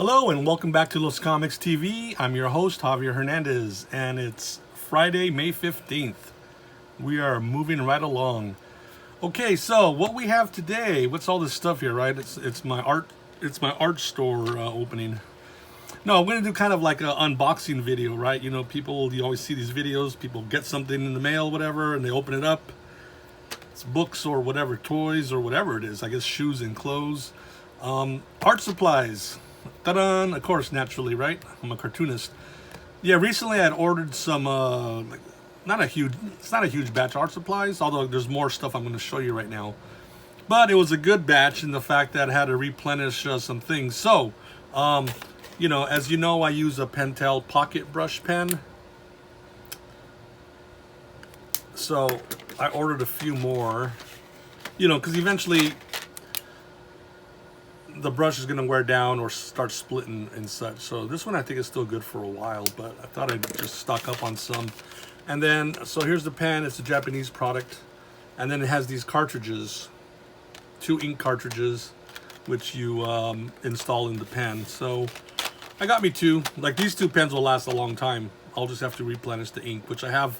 Hello and welcome back to Los Comics TV. I'm your host, Javier Hernandez, and it's Friday, May 15th. We are moving right along. Okay, so what we have today, what's all this stuff here, right? It's my art store opening. No, I'm going to do kind of like an unboxing video, right? You know, you always see these videos, people get something in the mail, whatever, and they open it up. It's books or whatever, toys or whatever it is. I guess shoes and clothes. Art supplies. Ta-da! Of course, naturally, right? I'm a cartoonist. Yeah, recently I had ordered some, it's not a huge batch of art supplies, although there's more stuff I'm going to show you right now. But it was a good batch in the fact that I had to replenish some things. So, you know, as you know, I use a Pentel pocket brush pen. So I ordered a few more, you know, because eventually the brush is going to wear down or start splitting and such. So this one I think is still good for a while, but I thought I'd just stock up on some. And then, so here's the pen. It's a Japanese product. And then it has these cartridges, 2 ink cartridges, which you install in the pen. So I got me 2. Like, these 2 pens will last a long time. I'll just have to replenish the ink, which I have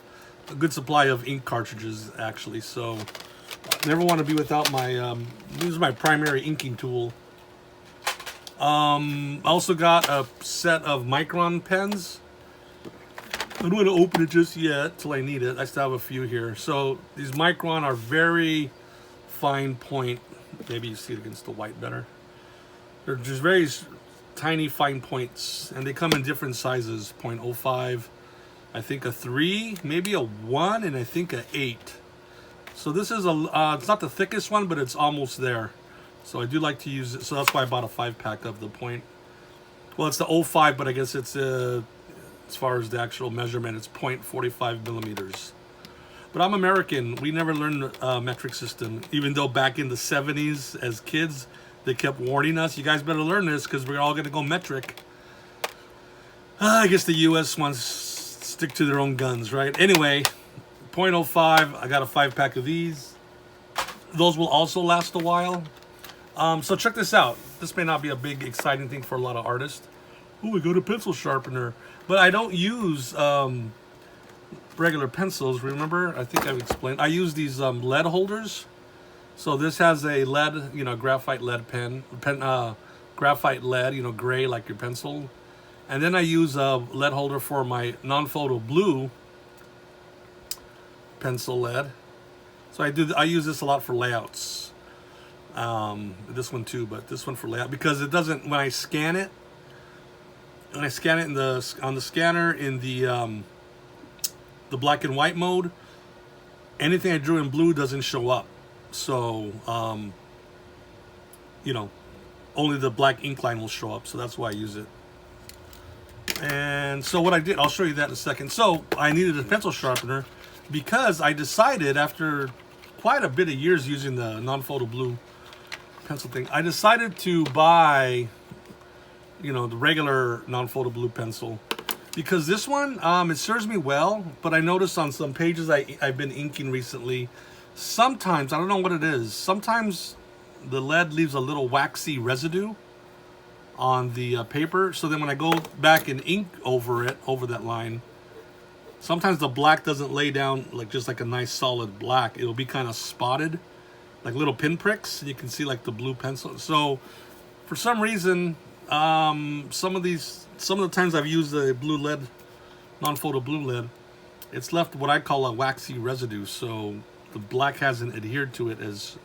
a good supply of ink cartridges, actually. So I never want to be without my, this is my primary inking tool. I also got a set of Micron pens. I don't want to open it just yet till I need it. I still have a few here. So these Micron are very fine point. Maybe you see it against the white better. They're just very tiny fine points, and they come in different sizes. 0.05, I think a 3, maybe a 1, and I think a 8. So this is it's not the thickest one, but it's almost there. So I do like to use it. So that's why I bought a 5-pack of the point. Well, it's the 05, but I guess it's as far as the actual measurement, it's 0.45 millimeters. But I'm American. We never learned metric system, even though back in the 70s as kids, they kept warning us, you guys better learn this because we're all going to go metric. I guess the U.S. wants to stick to their own guns, right? Anyway, 0.05, I got a 5-pack of these. Those will also last a while. So check this out. This may not be a big exciting thing for a lot of artists. Oh, we got a pencil sharpener. But I don't use regular pencils, remember? I think I've explained. I use these lead holders. So this has a lead, you know, graphite lead graphite lead, you know, gray like your pencil. And then I use a lead holder for my non-photo blue pencil lead. So I use this a lot for layouts. This one too, but this one for layout because it doesn't, when I scan it on the scanner in the black and white mode, anything I drew in blue doesn't show up. So you know, only the black ink line will show up. So that's why I use it. And so what I did, I'll show you that in a second. So I needed a pencil sharpener because I decided after quite a bit of years using the non-photo blue pencil thing, I decided to buy, you know, the regular non-photo blue pencil because this one, it serves me well, but I noticed on some pages I've been inking recently, sometimes, I don't know what it is, sometimes the lead leaves a little waxy residue on the paper, so then when I go back and ink over that line, sometimes the black doesn't lay down like just like a nice solid black. It'll be kind of spotted, like little pinpricks. You can see like the blue pencil. So for some reason, some of the times I've used the blue lead, non-photo blue lead, it's left what I call a waxy residue. So the black hasn't adhered to it as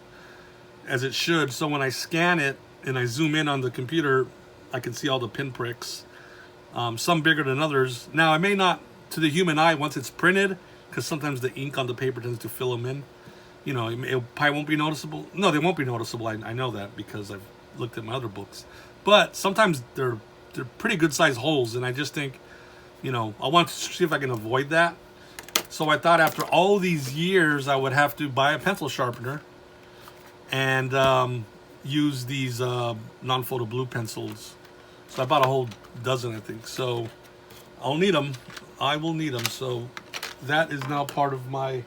it should. So when I scan it and I zoom in on the computer, I can see all the pinpricks. Some bigger than others. Now I may not, to the human eye, once it's printed, because sometimes the ink on the paper tends to fill them in. You know, it probably won't be noticeable. No, they won't be noticeable. I know that because I've looked at my other books. But sometimes they're pretty good sized holes, and I just think, you know, I want to see if I can avoid that. So I thought after all these years, I would have to buy a pencil sharpener and use these non-photo blue pencils. So I bought a whole dozen, I think. So I'll need them. I will need them. So that is now part of my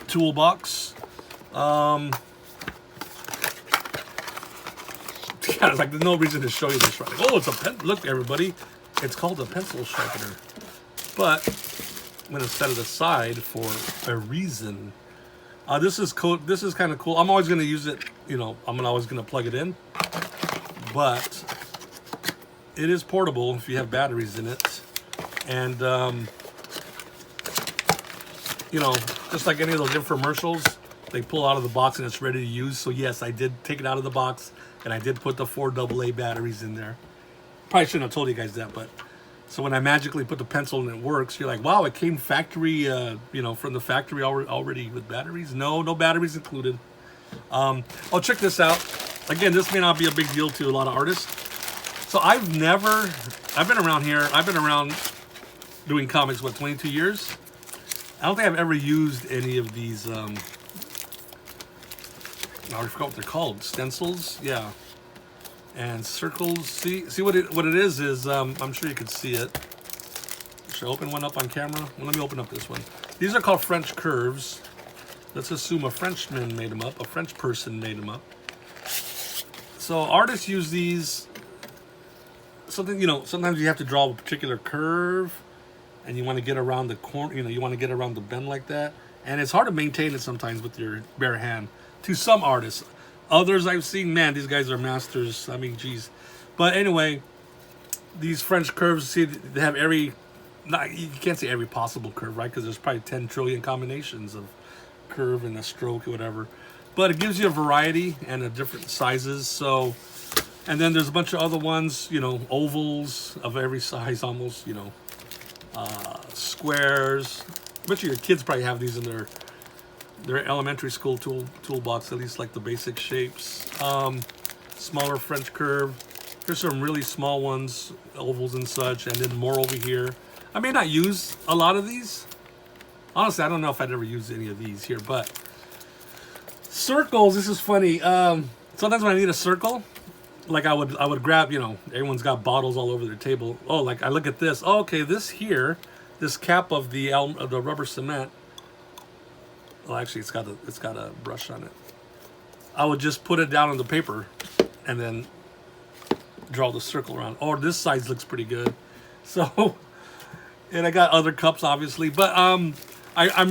toolbox. Yeah, it's like there's no reason to show you this, right? Like, oh, it's a pen. Look, everybody, it's called a pencil sharpener. But I'm gonna set it aside for a reason. This is cool. This is kind of cool. I'm always gonna use it. You know, I'm always gonna plug it in. But it is portable if you have batteries in it, and you know, just like any of those infomercials, they pull out of the box and it's ready to use. So yes, I did take it out of the box, and I did put the 4 AA batteries in there. Probably shouldn't have told you guys that, but so when I magically put the pencil and it works, you're like, wow, it came factory, you know, from the factory already with batteries. No batteries included. Oh, check this out. Again, this may not be a big deal to a lot of artists. So I've been around here. I've been around doing comics, what, 22 years? I don't think I've ever used any of these, I forgot what they're called. Stencils, yeah. And circles. See what it is, I'm sure you can see it. Should I open one up on camera? Well, let me open up this one. These are called French curves. Let's assume a Frenchman made them up, a French person made them up. So artists use these, something, you know, sometimes you have to draw a particular curve, and you want to get around the corner, you know, you want to get around the bend like that. And it's hard to maintain it sometimes with your bare hand. To some artists. Others I've seen, man, these guys are masters. I mean, geez. But anyway, these French curves, see, they have you can't say every possible curve, right? Because there's probably 10 trillion combinations of curve and a stroke or whatever. But it gives you a variety and a different sizes. So, and then there's a bunch of other ones, you know, ovals of every size almost, you know, squares. I bet you your kids probably have these in their elementary school toolbox, at least like the basic shapes. Smaller French curve. Here's some really small ones, ovals and such, and then more over here. I may not use a lot of these. Honestly, I don't know if I'd ever use any of these here, but circles, this is funny. Sometimes when I need a circle, like I would grab, you know, everyone's got bottles all over their table. Oh, like I look at this. Oh, okay, this here, this cap of the rubber cement. Well, actually, it's got a brush on it. I would just put it down on the paper, and then draw the circle around. Oh, this size looks pretty good. So, and I got other cups, obviously, but I'm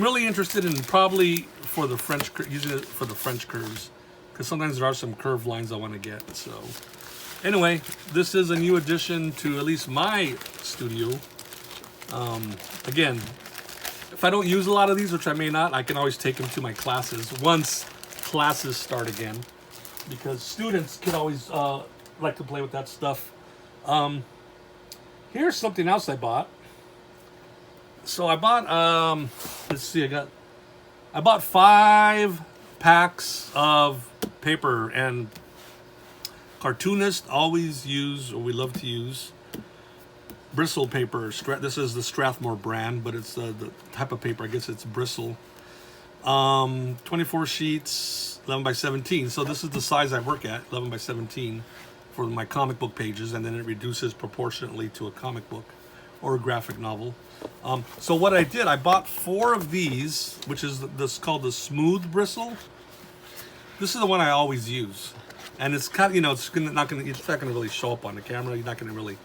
really interested in probably for the using it for the French curves, because sometimes there are some curved lines I want to get. So, anyway, this is a new addition to at least my studio. Again, if I don't use a lot of these, which I may not, I can always take them to my classes once classes start again, because students can always like to play with that stuff. Here's something else I bought. So I bought, let's see, I bought 5 packs of paper, and cartoonists always use, or we love to use, bristle paper. This is the Strathmore brand, but it's the type of paper, I guess it's bristle. 24 sheets, 11 by 17. So this is the size I work at, 11 by 17 for my comic book pages, and then it reduces proportionately to a comic book or a graphic novel. So what I did, I bought 4 of these, which is called the smooth bristle. This is the one I always use, and it's kind of, you know, it's not gonna really show up on the camera. You're not gonna really,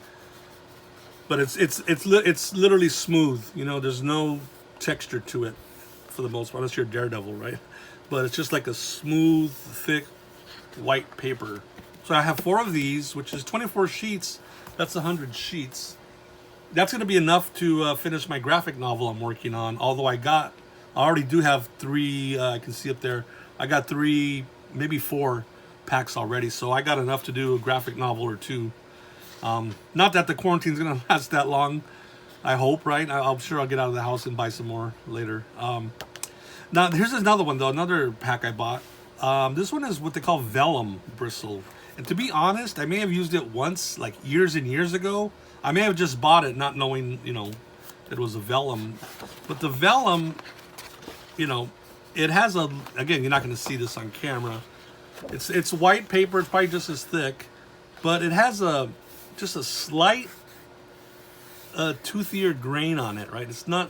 but it's literally smooth. You know, there's no texture to it for the most part, unless you're Daredevil, right? But it's just like a smooth, thick, white paper. So I have 4 of these, which is 24 sheets. That's 100 sheets. That's going to be enough to finish my graphic novel I'm working on. Although I already do have 3, I can see up there, I got 3, maybe 4 packs already. So I got enough to do a graphic novel or 2. Not that the quarantine's going to last that long, I hope, right? I'm sure I'll get out of the house and buy some more later. Now, here's another one, though, another pack I bought. This one is what they call vellum bristle. And to be honest, I may have used it once, like years and years ago. I may have just bought it not knowing, you know, it was a vellum. But the vellum, you know, it has again, you're not going to see this on camera. It's white paper, it's probably just as thick. But it has just a slight toothier grain on it, right? It's not,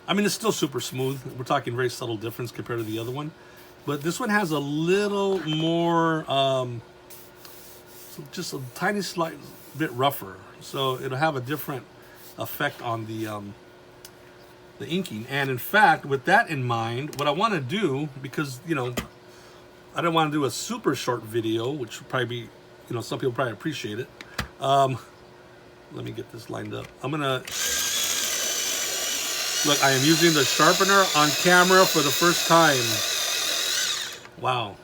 I mean, it's still super smooth. We're talking very subtle difference compared to the other one. But this one has a little more, just a tiny slight bit rougher, so it'll have a different effect on the inking. And in fact, with that in mind, what I want to do, because I don't want to do a super short video, which would probably be, some people probably appreciate it. Let me get this lined up. I'm gonna look. I am using the sharpener on camera for the first time. Wow.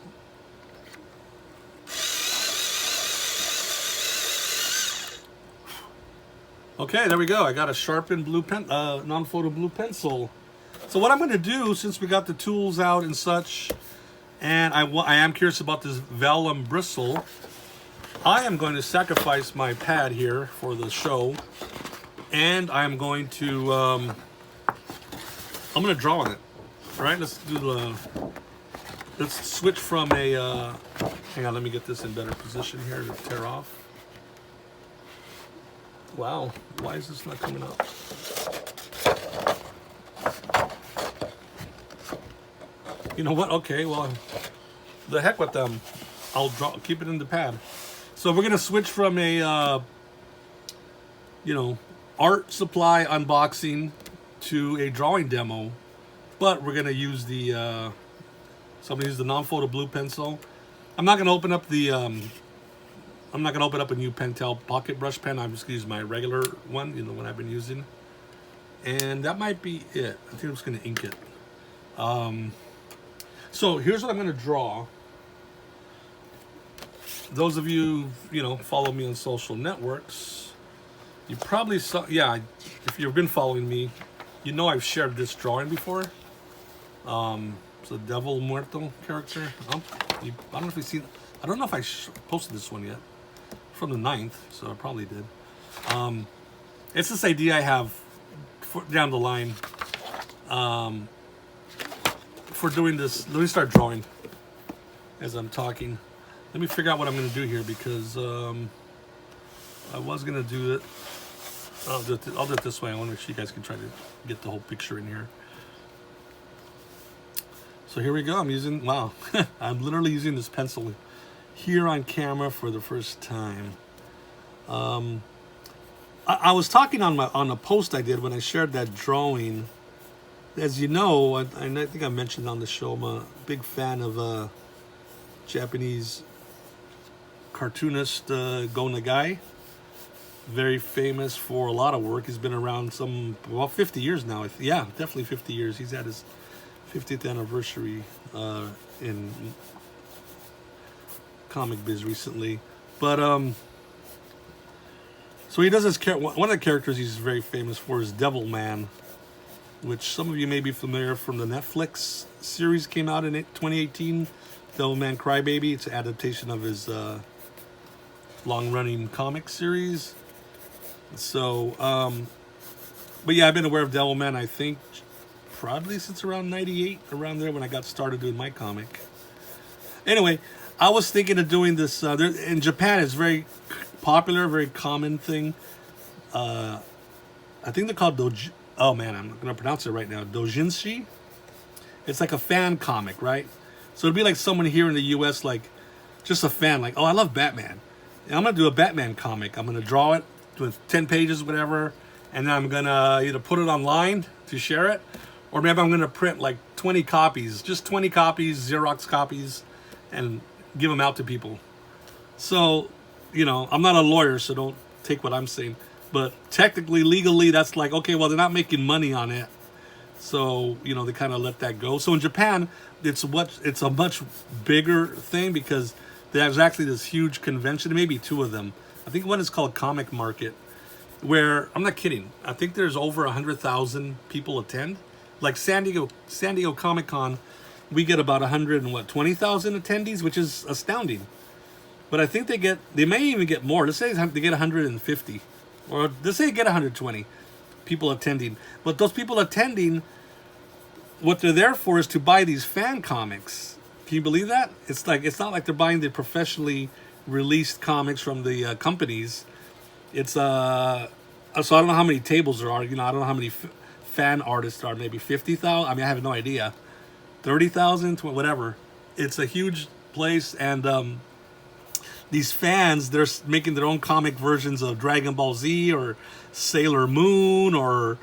Okay, there we go. I got a sharpened blue pen, non-photo blue pencil. So what I'm going to do, since we got the tools out and such, and I am curious about this vellum bristle, I am going to sacrifice my pad here for the show, and I'm going to I'm going to draw on it. All right, let's switch from a. Hang on, let me get this in better position here to tear off. Wow, why is this not coming up? You know what? Okay, well, the heck with them. I'll keep it in the pad. So we're gonna switch from a, art supply unboxing to a drawing demo, but we're gonna use the. So I'm gonna use the non-photo blue pencil. I'm not gonna open up the. I'm not going to open up a new Pentel pocket brush pen. I'm just going to use my regular one, the one I've been using. And that might be it. I think I'm just going to ink it. So here's what I'm going to draw. Those of you, follow me on social networks, you probably saw, if you've been following me, I've shared this drawing before. It's a Devil Muerto character. I don't know if you've seen, I don't know if I posted this one yet. From the 9th, so I probably did. It's this idea I have down the line for doing this. Let me start drawing as I'm talking. Let me figure out what I'm going to do here, because I was going to do it. I'll do it this way. I want to make sure you guys can try to get the whole picture in here. So here we go. I'm using, wow, I'm literally using this pencil here on camera for the first time. I was talking on a post I did when I shared that drawing. As you know, I think I mentioned on the show, I'm a big fan of Japanese cartoonist Go Nagai. Very famous for a lot of work. He's been around 50 years now. Yeah, definitely 50 years. He's had his 50th anniversary in comic biz recently, but so he does this one of the characters he's very famous for is Devilman, which some of you may be familiar from the Netflix series, came out in 2018, Devilman Crybaby. It's an adaptation of his long-running comic series. So but yeah, I've been aware of Devilman, I think probably since around 98, around there, when I got started doing my comic. Anyway, I was thinking of doing this. In Japan, it's very popular, very common thing. I think they're called oh man, I'm not going to pronounce it right now. Doujinshi. It's like a fan comic, right? So it'd be like someone here in the U.S., like just a fan, like, oh, I love Batman. And I'm going to do a Batman comic. I'm going to draw it with 10 pages, whatever, and then I'm going to either put it online to share it, or maybe I'm going to print like 20 copies, just 20 copies, Xerox copies, and give them out to people. So, I'm not a lawyer, so don't take what I'm saying. But technically, legally, that's like, okay, well, they're not making money on it. So, they kind of let that go. So in Japan, it's a much bigger thing, because there's actually this huge convention, maybe two of them. I think one is called Comic Market, where, I'm not kidding, I think there's over 100,000 people attend. Like San Diego Comic Con, we get about 120,000 attendees, which is astounding. But I think they may even get more. Let's say they get 150, or let's say they get 120 people attending. But those people attending, what they're there for is to buy these fan comics. Can you believe that? It's not like they're buying the professionally released comics from the companies. It's so I don't know how many tables there are. I don't know how many fan artists are. Maybe 50,000. I mean, I have no idea. 30,000 to whatever. It's a huge place, and these fans, they're making their own comic versions of Dragon Ball Z or Sailor Moon or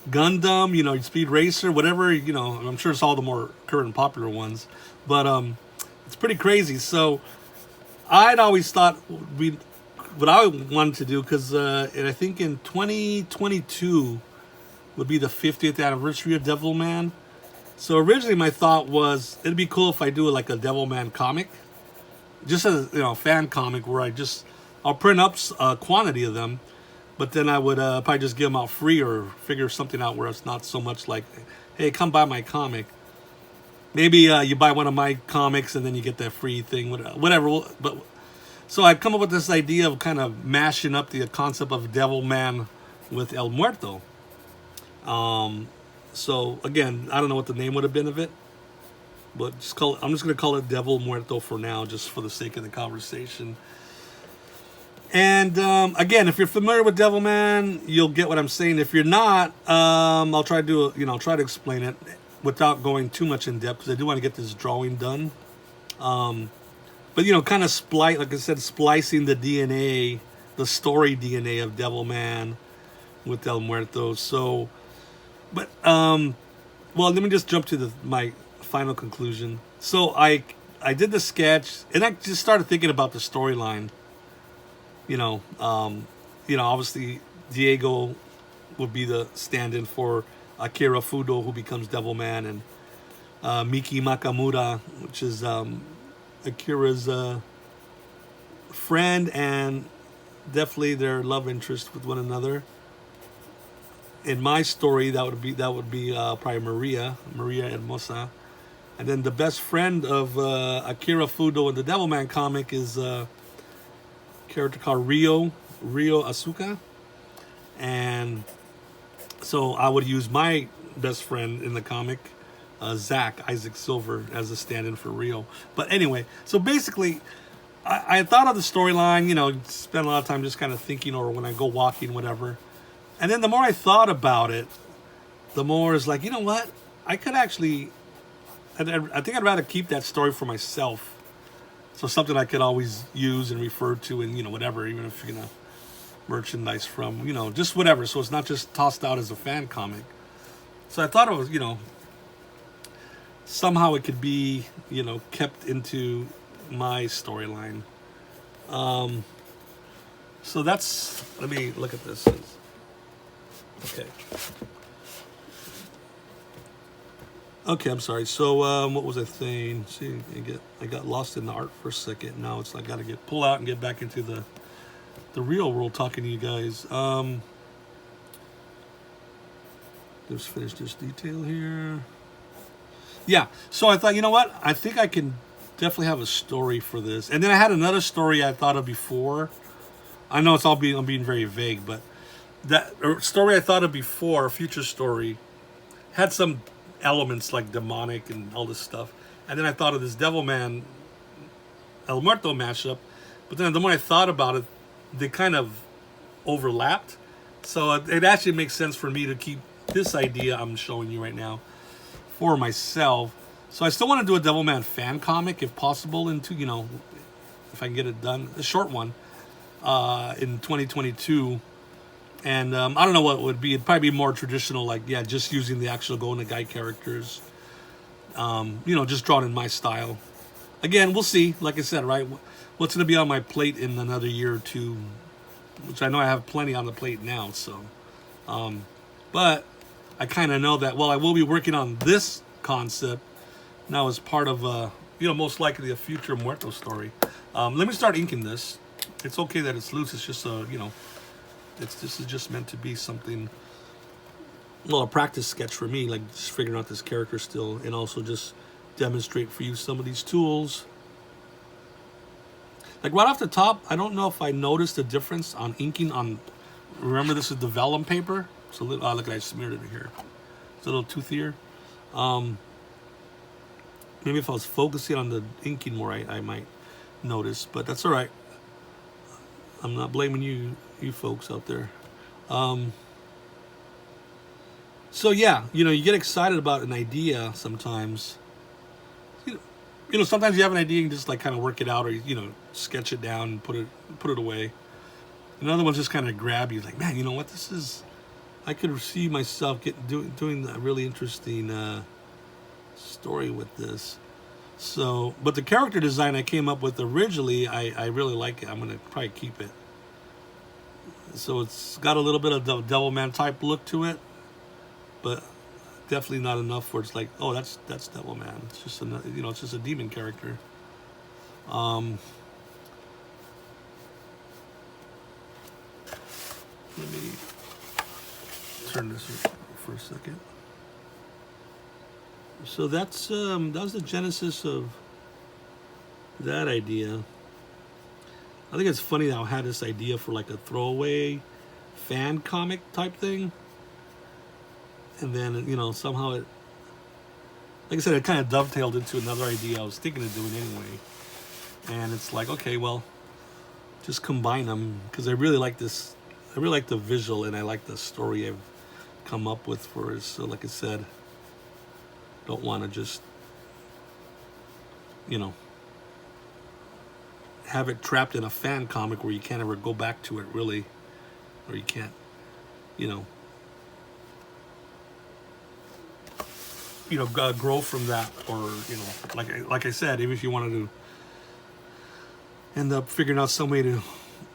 Gundam, you know, Speed Racer, whatever, you know. I'm sure it's all the more current and popular ones, but it's pretty crazy. So I'd always thought what I wanted to do, because I think in 2022 would be the 50th anniversary of Devilman. So originally my thought was it'd be cool if I do like a Devilman comic, just as, you know, fan comic where I'll print up a quantity of them, but then I would probably just give them out free or figure something out where it's not so much like, hey, come buy my comic. Maybe you buy one of my comics and then you get that free thing, whatever. But so I come up with this idea of kind of mashing up the concept of Devilman with El Muerto. So again, I don't know what the name would have been of it, but I'm just going to call it Devil Muerto for now, just for the sake of the conversation. And again, if you're familiar with Devilman, you'll get what I'm saying. If you're not, I'll try to try to explain it without going too much in depth, because I do want to get this drawing done. But kind of like I said, splicing the DNA, the story DNA of Devilman with El Muerto. So, but well, let me just jump to my final conclusion. So I did the sketch, and I just started thinking about the storyline. Obviously Diego would be the stand-in for Akira Fudo, who becomes Devilman, and Miki Makamura, which is Akira's friend and definitely their love interest with one another. In my story, that would be probably Maria Hermosa, and then the best friend of Akira Fudo in the Devilman comic is a character called Rio Asuka, and so I would use my best friend in the comic, Isaac Silver, as a stand-in for Rio. But anyway, so basically, I thought of the storyline, spent a lot of time just kind of thinking, or when I go walking, whatever. And then the more I thought about it, the more it's like, you know what? I could actually, I think I'd rather keep that story for myself. So something I could always use and refer to, and whatever, even if you're gonna merchandise from, just whatever. So it's not just tossed out as a fan comic. So I thought it was, somehow it could be, kept into my storyline. So that's, let me look at this. Okay. Okay, I'm sorry. So what was I saying? See, I got lost in the art for a second. Now it's like I gotta pull out and get back into the real world, talking to you guys. Let's finish this detail here. Yeah. So I thought, you know what? I think I can definitely have a story for this. And then I had another story I thought of before. I know I'm being very vague, but that story I thought of before, a future story, had some elements like demonic and all this stuff. And then I thought of this Devilman El Muerto mashup, but then the more I thought about it, they kind of overlapped. So it actually makes sense for me to keep this idea I'm showing you right now for myself. So I still want to do a Devilman fan comic if possible, into if I can get it done, a short one in 2022. And I don't know what it would be. It'd probably be more traditional, like, just using the actual Go Nagai characters. Just drawn in my style. Again, we'll see. Like I said, right? What's going to be on my plate in another year or two, which I know I have plenty on the plate now. So, but I kind of know that, I will be working on this concept now as part of, most likely a future Muerto story. Let me start inking this. It's okay that it's loose. It's just, this is just meant to be something, a practice sketch for me, like just figuring out this character still, and also just demonstrate for you some of these tools. Like right off the top, I don't know if I noticed a difference on inking on, remember this is the vellum paper? So look, I smeared it here. It's a little toothier. Maybe if I was focusing on the inking more, I might notice, but that's all right. I'm not blaming you folks out there. So yeah, you get excited about an idea sometimes. you know, sometimes you have an idea and just like kind of work it out, or you know, sketch it down and put it away. And other ones just kind of grab you, like, man, you know what, this is. I could see myself doing a really interesting story with this. So, but the character design I came up with originally, I really like it. I'm gonna probably keep it. So it's got a little bit of the Devilman type look to it, but definitely not enough where it's like, oh, that's Devilman. It's just it's just a demon character. Let me turn this for a second. So that was the genesis of that idea. I think it's funny how I had this idea for like a throwaway fan comic type thing, and then somehow it, like I said, it kind of dovetailed into another idea I was thinking of doing anyway. And it's like, okay, well, just combine them, because I really like this. I really like the visual, and I like the story I've come up with for it. So, like I said, don't want to just, have it trapped in a fan comic where you can't ever go back to it, really, or you can't, grow from that, or like I said, even if you wanted to end up figuring out some way to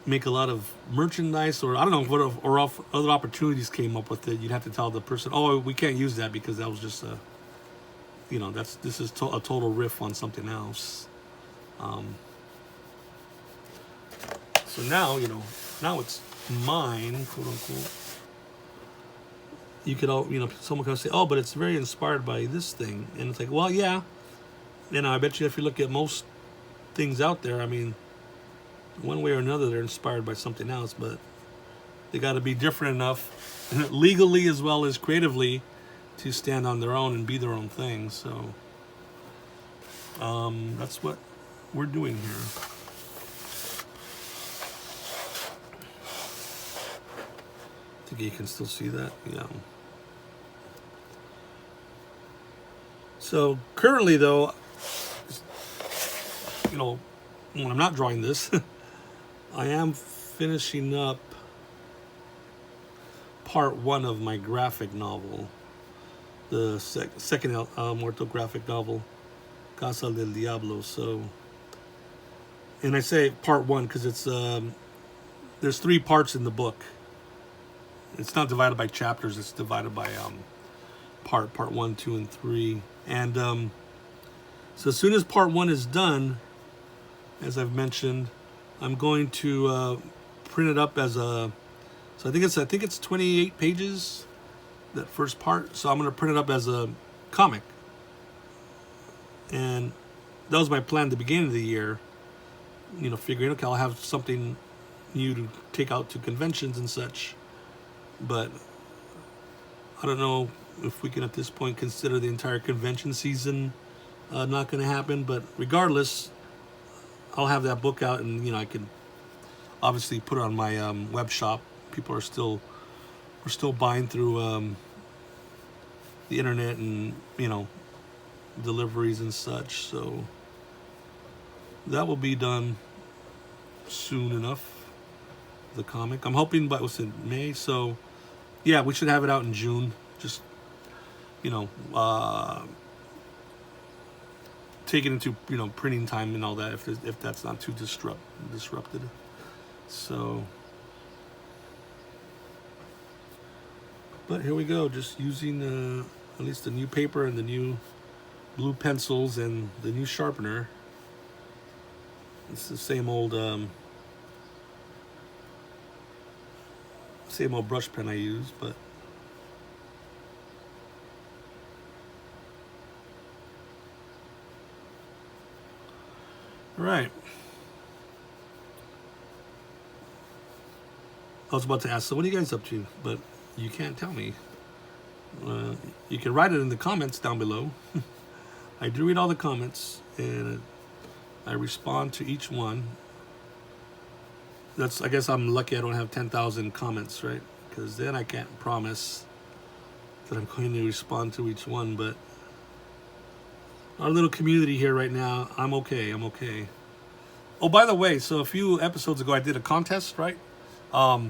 make a lot of merchandise, or I don't know what or other opportunities came up with it, you'd have to tell the person, oh, we can't use that because that was just a, this is a total riff on something else. So now, now it's mine, quote unquote. You could someone can say, oh, but it's very inspired by this thing. And it's like, well, yeah. I bet you if you look at most things out there, I mean, one way or another, they're inspired by something else, but they got to be different enough, legally as well as creatively, to stand on their own and be their own thing. So that's what we're doing here. I think you can still see that. Yeah. So currently, though, when I'm not drawing this, I am finishing up part 1 of my graphic novel, the second Muerto graphic novel, Casa del Diablo. So, and I say part 1 because it's there's 3 parts in the book. It's not divided by chapters. It's divided by part 1, 2, and 3. And so as soon as part 1 is done, as I've mentioned, I'm going to print it up as a. So I think it's 28 pages, that first part. So I'm going to print it up as a comic. And that was my plan at the beginning of the year. Figuring, okay, I'll have something new to take out to conventions and such. But I don't know if we can at this point consider the entire convention season not going to happen. But regardless, I'll have that book out, and I can obviously put it on my web shop. People we're still buying through the internet and deliveries and such. So that will be done soon enough. The comic, I'm hoping by May. So yeah, we should have it out in June. Just taking into printing time and all that, if that's not too disrupted. So, but here we go, just using at least the new paper and the new blue pencils and the new sharpener. It's the same old brush pen I use, but right. I was about to ask, so what are you guys up to? But you can't tell me. You can write it in the comments down below. I do read all the comments, and I respond to each one. I guess I'm lucky I don't have 10,000 comments, right? Because then I can't promise that I'm going to respond to each one. But our little community here right now. I'm okay. I'm okay. Oh, by the way, so a few episodes ago, I did a contest, right? I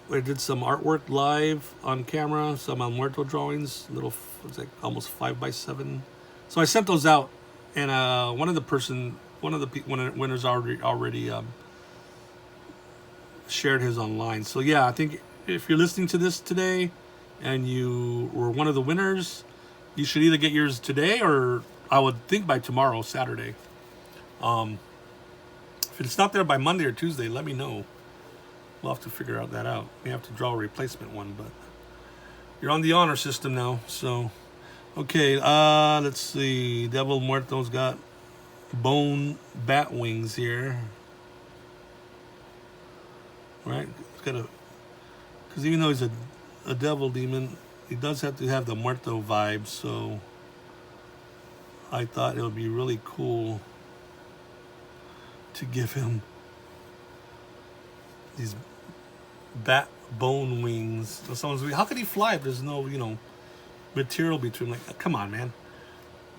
did some artwork live on camera, some Muerto drawings, little, it's like almost 5x7. So I sent those out, and one of the winners already shared his online. So yeah, I think if you're listening to this today, and you were one of the winners, you should either get yours today or I would think by tomorrow, Saturday. If it's not there by Monday or Tuesday, let me know. We'll have to figure that out. We have to draw a replacement one, but you're on the honor system now. So, okay, let's see. Devil Muerto's got bone bat wings here. Right? It's got because even though he's a devil demon, he does have to have the Muerto vibe, so I thought it would be really cool to give him these bat bone wings. So someone's like, how could he fly if there's no, material between? Like, come on, man.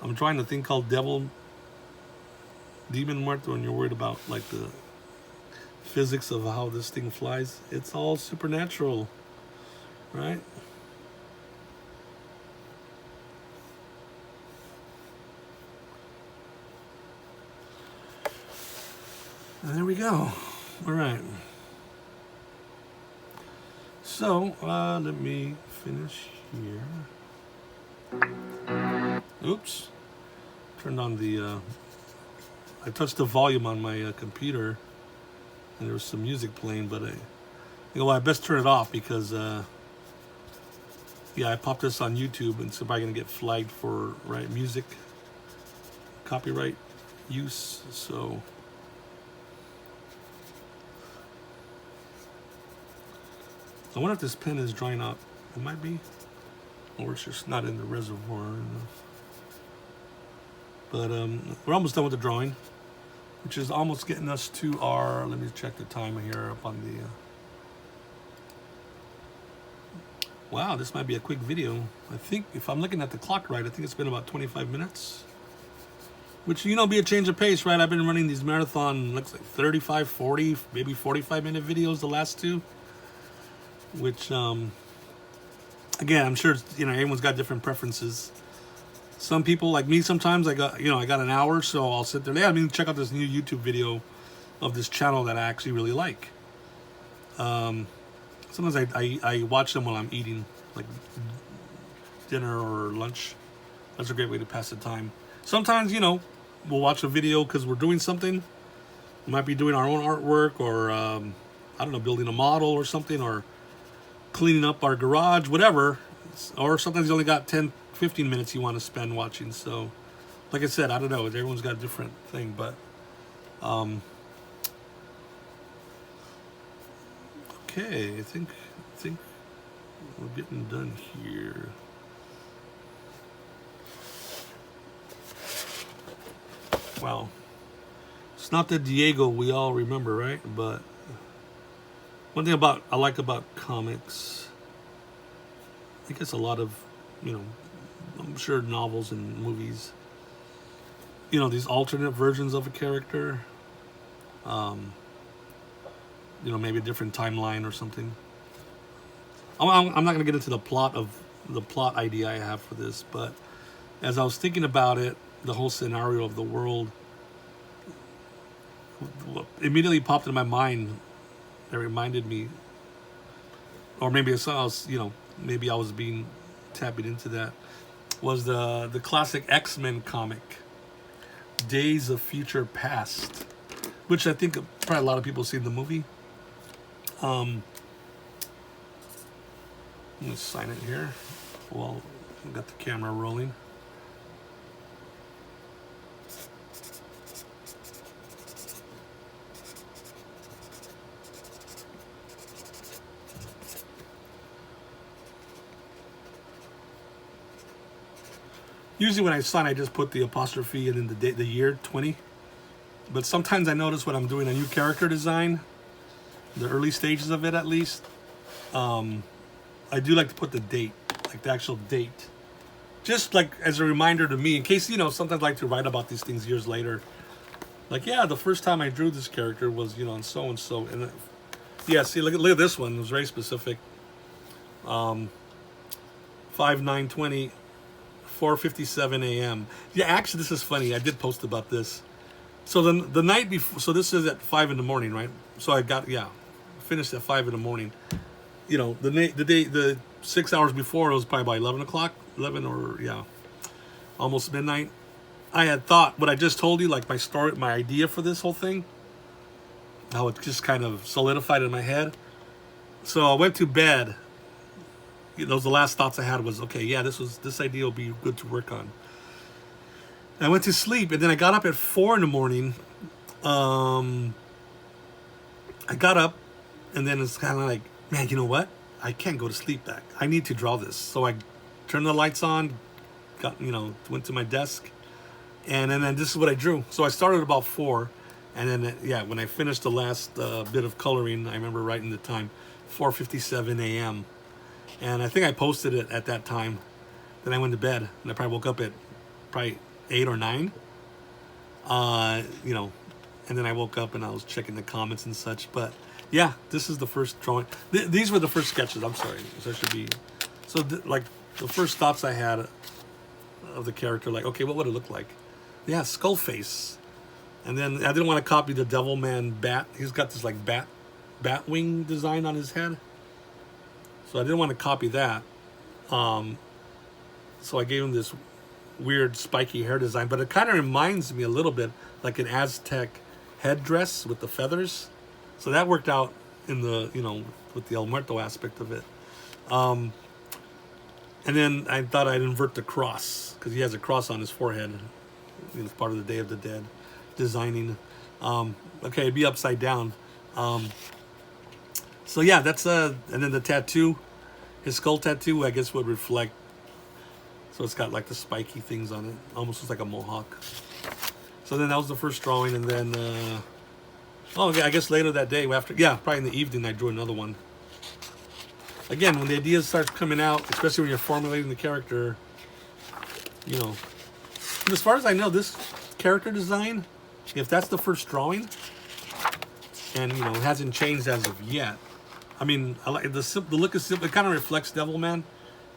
I'm trying a thing called Demon Muerto, and you're worried about like the physics of how this thing flies. It's all supernatural, right? And there we go. All right. So, let me finish here. Oops. Turned on the, I touched the volume on my computer, and there was some music playing, but I best turn it off because, yeah, I popped this on YouTube, and so probably going to get flagged for, music, copyright use, so... I wonder if this pen is drying out. It might be. Or it's just not in the reservoir enough. But we're almost done with the drawing, which is almost getting us to our, let me check the time here up on the, wow, this might be a quick video. I think, if I'm looking at the clock right, I think it's been about 25 minutes. Which, be a change of pace, right? I've been running these marathon, looks like 35, 40, maybe 45-minute videos, the last two. Which, again, I'm sure, everyone's got different preferences. Some people, like me, sometimes I got an hour, so I'll sit there. Yeah, check out this new YouTube video of this channel that I actually really like. Sometimes I watch them while I'm eating, like dinner or lunch. That's a great way to pass the time. Sometimes, we'll watch a video because we're doing something. We might be doing our own artwork or, I don't know, building a model or something, or cleaning up our garage, whatever. Or sometimes you only got 10, 15 minutes you want to spend watching. So, like I said, I don't know. Everyone's got a different thing, but okay, I think we're getting done here. Wow, it's not the Diego we all remember, right? But one thing I like about comics, I guess a lot of, I'm sure novels and movies, these alternate versions of a character, maybe a different timeline or something. I'm not going to get into the plot idea I have for this, but as I was thinking about it, the whole scenario of the world, immediately popped in my mind. That reminded me, or maybe maybe I was being tapping into that, was the classic X-Men comic, Days of Future Past, which I think probably a lot of people have seen the movie. Let me sign it here. Well, I've got the camera rolling. Usually when I sign, I just put the apostrophe and then the year 20. But sometimes I notice when I'm doing a new character design, the early stages of it at least, I do like to put the date, like the actual date just like as a reminder to me, in case, you know, sometimes I like to write about these things years later. Like, yeah, the first time I drew this character was, you know, and so and so. And yeah, see, look at this one. It was very specific. 5/9/20, 4:57 a.m. Yeah, actually, this is funny. I did post about this. So the night before, so this is at 5 in the morning, right? So I got, yeah, finished at 5 in the morning. You know, the 6 hours before, it was probably by 11 o'clock, 11 or, yeah, almost midnight. I had thought what I just told you, like my story, my idea for this whole thing, how it just kind of solidified in my head. So I went to bed. Those the last thoughts I had was, okay, yeah, this idea will be good to work on. And I went to sleep, and then I got up at 4 in the morning. I got up, and then it's kind of like, man, you know what? I can't go to sleep back. I need to draw this. So I turned the lights on, went to my desk, and then this is what I drew. So I started about 4, and then, yeah, when I finished the last bit of coloring, I remember writing the time, 4:57 a.m. And I think I posted it at that time. Then I went to bed, and I probably woke up at probably 8 or 9. And then I woke up and I was checking the comments and such. But yeah, this is the first drawing. These were the first sketches. I'm sorry. So like the first thoughts I had of the character, like, okay, what would it look like? Yeah, skull face. And then I didn't want to copy the Devilman bat. He's got this like bat wing design on his head. So I didn't want to copy that. So I gave him this weird spiky hair design, but it kind of reminds me a little bit like an Aztec headdress with the feathers. So that worked out in the, with the El Muerto aspect of it. And then I thought I'd invert the cross because he has a cross on his forehead. It's part of the Day of the Dead designing. Okay, it'd be upside down. So yeah, that's and then the tattoo, his skull tattoo, I guess would reflect. So it's got like the spiky things on it, almost looks like a mohawk. So then that was the first drawing, and then I guess later that day after, yeah, probably in the evening, I drew another one. Again, when the ideas start coming out, especially when you're formulating the character, And as far as I know, this character design, if that's the first drawing, and it hasn't changed as of yet. I mean, I like the look is simple. It kind of reflects Devilman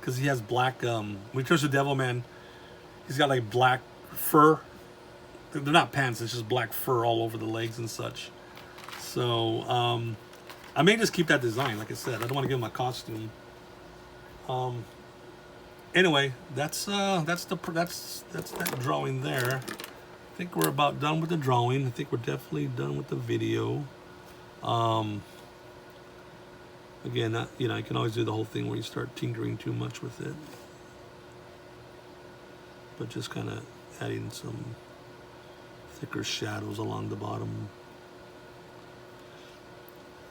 because he has black. When he turns to Devilman, he's got like black fur. They're not pants; it's just black fur all over the legs and such. So I may just keep that design. Like I said, I don't want to give him a costume. Anyway, that's that drawing there. I think we're about done with the drawing. I think we're definitely done with the video. Again, you can always do the whole thing where you start tinkering too much with it. But just kind of adding some thicker shadows along the bottom.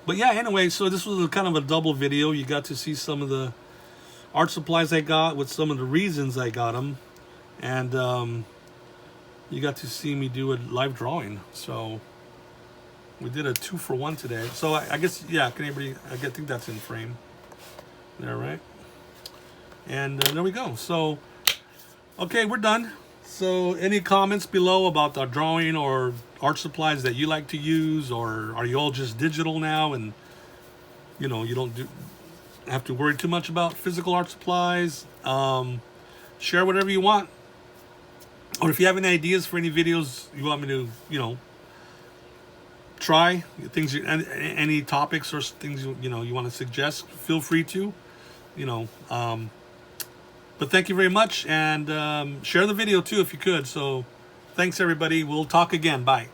But yeah, anyway, so this was kind of a double video. You got to see some of the art supplies I got with some of the reasons I got them. And you got to see me do a live drawing. So we did a 2-for-1 today. So I guess, yeah, I think that's in frame there, right? And there we go. So, okay, we're done. So any comments below about the drawing or art supplies that you like to use, or are you all just digital now and, you don't have to worry too much about physical art supplies? Share whatever you want. Or if you have any ideas for any videos you want me to, try things, any topics or things you want to suggest, feel free to, but thank you very much, and share the video too if you could. So thanks everybody. We'll talk again. Bye.